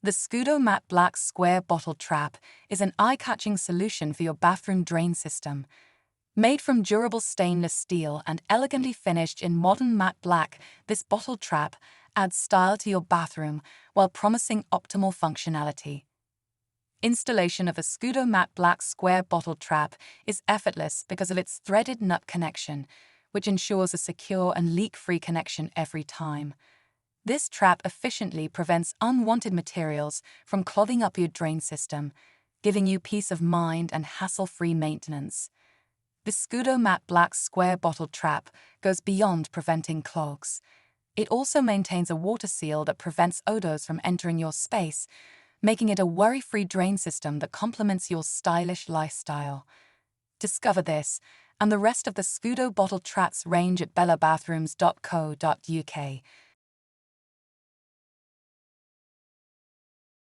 The Scudo Matte Black Square Bottle Trap is an eye-catching solution for your bathroom drain system. Made from durable stainless steel and elegantly finished in modern matte black, this bottle trap adds style to your bathroom while promising optimal functionality. Installation of a Scudo Matte Black Square Bottle Trap is effortless because of its threaded nut connection, which ensures a secure and leak-free connection every time. This trap efficiently prevents unwanted materials from clogging up your drain system, giving you peace of mind and hassle-free maintenance. The Scudo Matte Black Square Bottle Trap goes beyond preventing clogs. It also maintains a water seal that prevents odours from entering your space, making it a worry-free drain system that complements your stylish lifestyle. Discover this and the rest of the Scudo Bottle Traps range at bellabathrooms.co.uk.